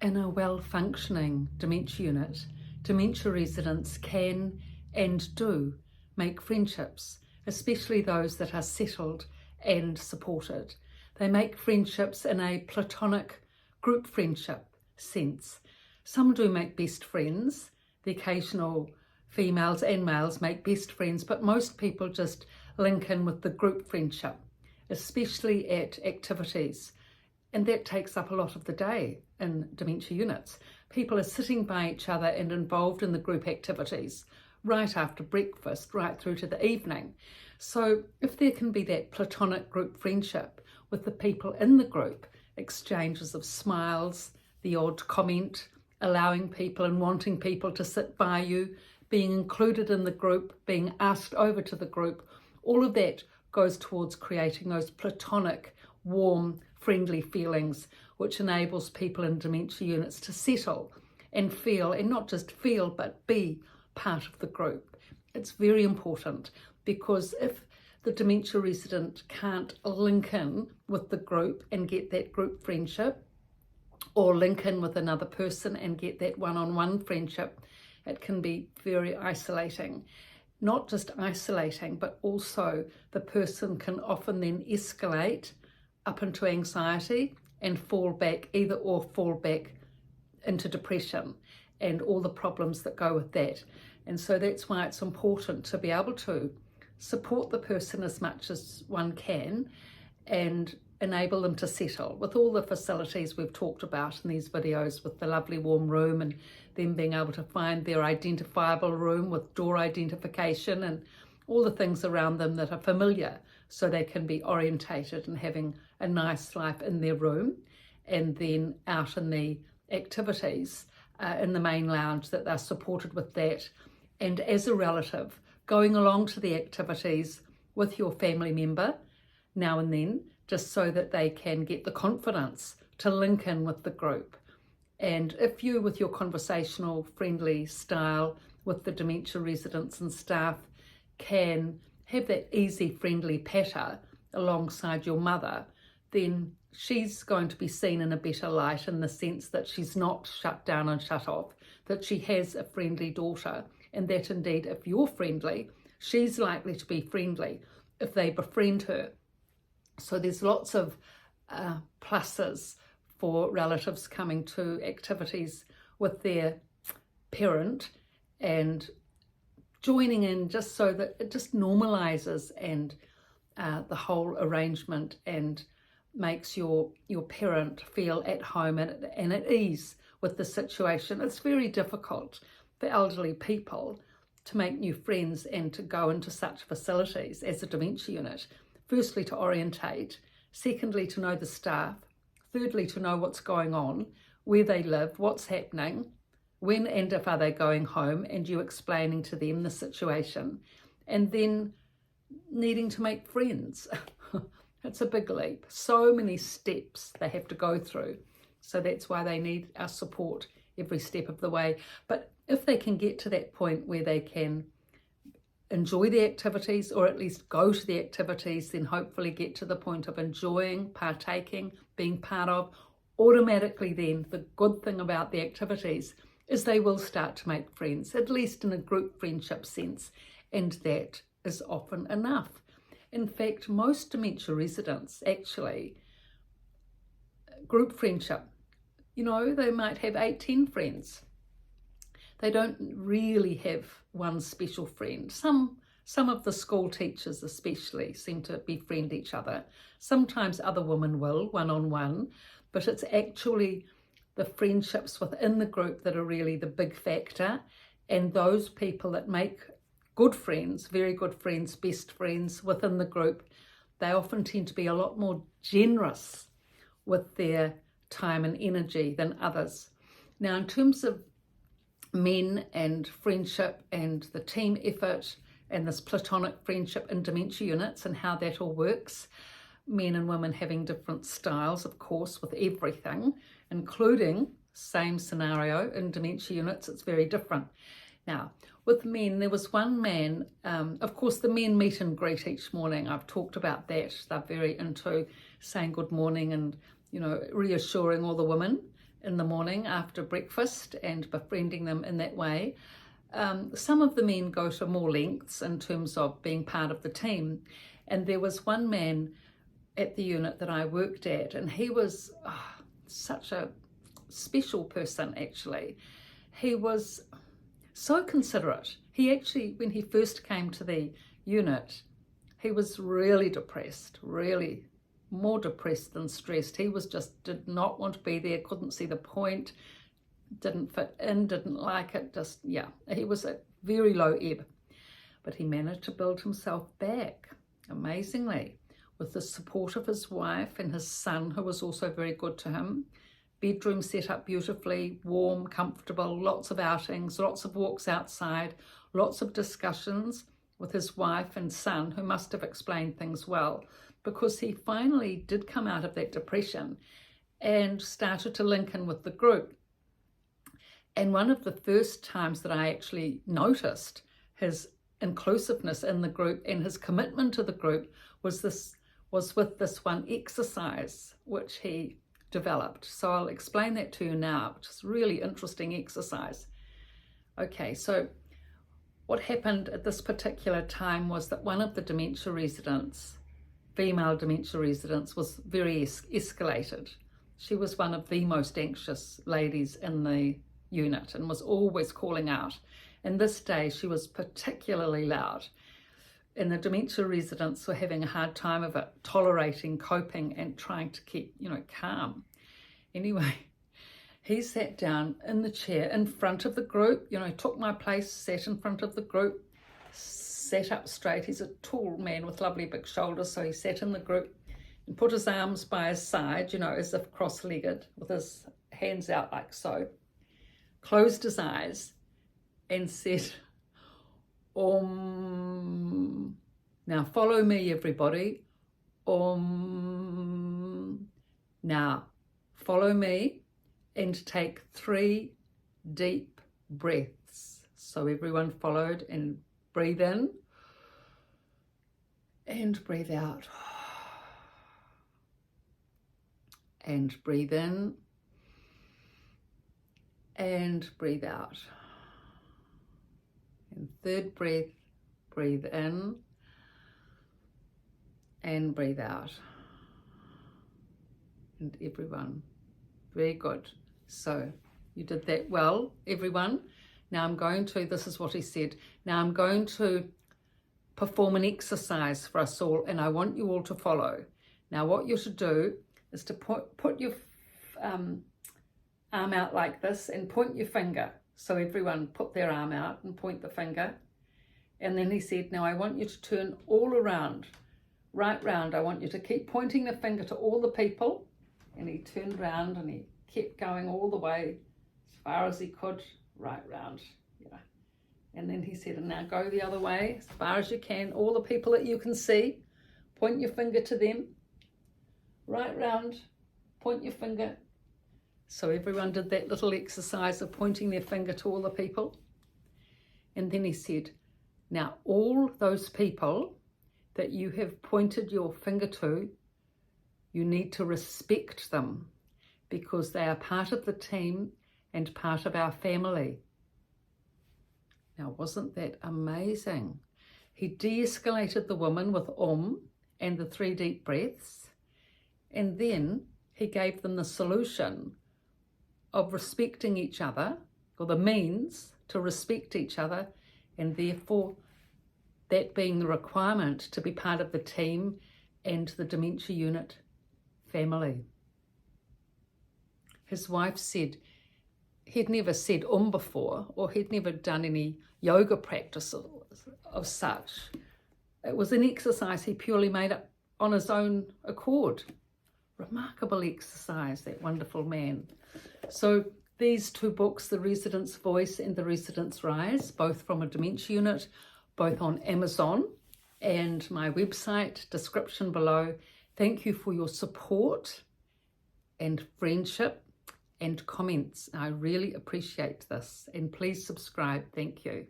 In a well-functioning dementia unit, dementia residents can and do make friendships, especially those that are settled and supported. They make friendships in a platonic group friendship sense. Some do make best friends. The occasional females and males make best friends, but most people just link in with the group friendship, especially at activities. And that takes up a lot of the day in dementia units. People are sitting by each other and involved in the group activities right after breakfast, right through to the evening. So if there can be that platonic group friendship with the people in the group, exchanges of smiles, the odd comment, allowing people and wanting people to sit by you, being included in the group, being asked over to the group, all of that goes towards creating those platonic, warm, friendly feelings, which enables people in dementia units to settle and feel, and not just feel, but be part of the group. It's very important, because if the dementia resident can't link in with the group and get that group friendship, or link in with another person and get that one-on-one friendship, it can be very isolating. Not just isolating, but also the person can often then escalate up into anxiety and fall back into depression and all the problems that go with that. And so that's why it's important to be able to support the person as much as one can and enable them to settle with all the facilities we've talked about in these videos, with the lovely warm room and them being able to find their identifiable room with door identification and all the things around them that are familiar, so they can be orientated and having a nice life in their room, and then out in the activities in the main lounge, that they're supported with that. And as a relative, going along to the activities with your family member now and then, just so that they can get the confidence to link in with the group. And if you, with your conversational, friendly style with the dementia residents and staff, can have that easy, friendly patter alongside your mother, then she's going to be seen in a better light, in the sense that she's not shut down and shut off, that she has a friendly daughter, and that indeed, if you're friendly, she's likely to be friendly if they befriend her. So there's lots of pluses for relatives coming to activities with their parent and joining in, just so that it just normalizes and the whole arrangement, and makes your parent feel at home and at ease with the situation. It's very difficult for elderly people to make new friends and to go into such facilities as a dementia unit. Firstly, to orientate. Secondly, to know the staff. Thirdly, to know what's going on, where they live, what's happening, when and if are they going home, and you explaining to them the situation. And then needing to make friends. It's a big leap. So many steps they have to go through. So that's why they need our support every step of the way. But if they can get to that point where they can enjoy the activities, or at least go to the activities, then hopefully get to the point of enjoying, partaking, being part of, automatically then the good thing about the activities is they will start to make friends, at least in a group friendship sense, and that is often enough. In fact, most dementia residents actually, group friendship, they might have 18 friends. They don't really have one special friend. Some of the school teachers especially seem to befriend each other. Sometimes other women will, one-on-one, but it's actually the friendships within the group that are really the big factor. And those people that make good friends, very good friends, best friends within the group, they often tend to be a lot more generous with their time and energy than others. Now, in terms of men and friendship and the team effort and this platonic friendship in dementia units and how that all works, men and women having different styles, of course, with everything, including same scenario in dementia units, it's very different. Now, with men, there was one man, of course, the men meet and greet each morning. I've talked about that. They're very into saying good morning and, reassuring all the women in the morning after breakfast and befriending them in that way. Some of the men go to more lengths in terms of being part of the team. And there was one man at the unit that I worked at, and he was such a special person, actually. He was so considerate. He actually, when he first came to the unit, he was really depressed, really more depressed than stressed. He was just, did not want to be there, couldn't see the point, didn't fit in, didn't like it, just, yeah, he was at very low ebb. But he managed to build himself back, amazingly, with the support of his wife and his son, who was also very good to him. Bedroom set up beautifully, warm, comfortable, lots of outings, lots of walks outside, lots of discussions with his wife and son, who must have explained things well, because he finally did come out of that depression and started to link in with the group. And one of the first times that I actually noticed his inclusiveness in the group and his commitment to the group was with this one exercise which he developed. So I'll explain that to you now, which is a really interesting exercise. Okay, so what happened at this particular time was that one of the dementia residents, female dementia residents, was very escalated. She was one of the most anxious ladies in the unit and was always calling out. And this day she was particularly loud. And the dementia residents were having a hard time of it, tolerating, coping, and trying to keep, calm. Anyway, he sat down in the chair in front of the group, took my place, sat in front of the group, sat up straight. He's a tall man with lovely big shoulders, so he sat in the group and put his arms by his side, as if cross-legged, with his hands out like so, closed his eyes and said, Om. Now follow me, everybody. Om. Now follow me and take 3 deep breaths. So everyone followed, and breathe in and breathe out. And breathe in and breathe out. And third breath, breathe in and breathe out. And everyone, very good. So you did that well, everyone. Now this is what he said, now I'm going to perform an exercise for us all, and I want you all to follow. Now what you should do is to put your arm out like this and point your finger. So everyone put their arm out and point the finger. And then he said, now I want you to turn all around, right round. I want you to keep pointing the finger to all the people. And he turned round and he kept going all the way as far as he could, right round. Yeah. And then he said, and now go the other way as far as you can. All the people that you can see, point your finger to them, right round, point your finger. So everyone did that little exercise of pointing their finger to all the people. And then he said, now all those people that you have pointed your finger to, you need to respect them because they are part of the team and part of our family. Now, wasn't that amazing? He de-escalated the woman with Om and the 3 deep breaths, and then he gave them the solution of respecting each other, or the means to respect each other, and therefore that being the requirement to be part of the team and the dementia unit family. His wife said he'd never said before, or he'd never done any yoga practice of such. It was an exercise he purely made up on his own accord. Remarkable exercise, that wonderful man. So these 2 books, The Resident's Voice and The Resident's Rise, both from a dementia unit, both on Amazon, and my website, description below. Thank you for your support and friendship and comments. I really appreciate this, and please subscribe. Thank you.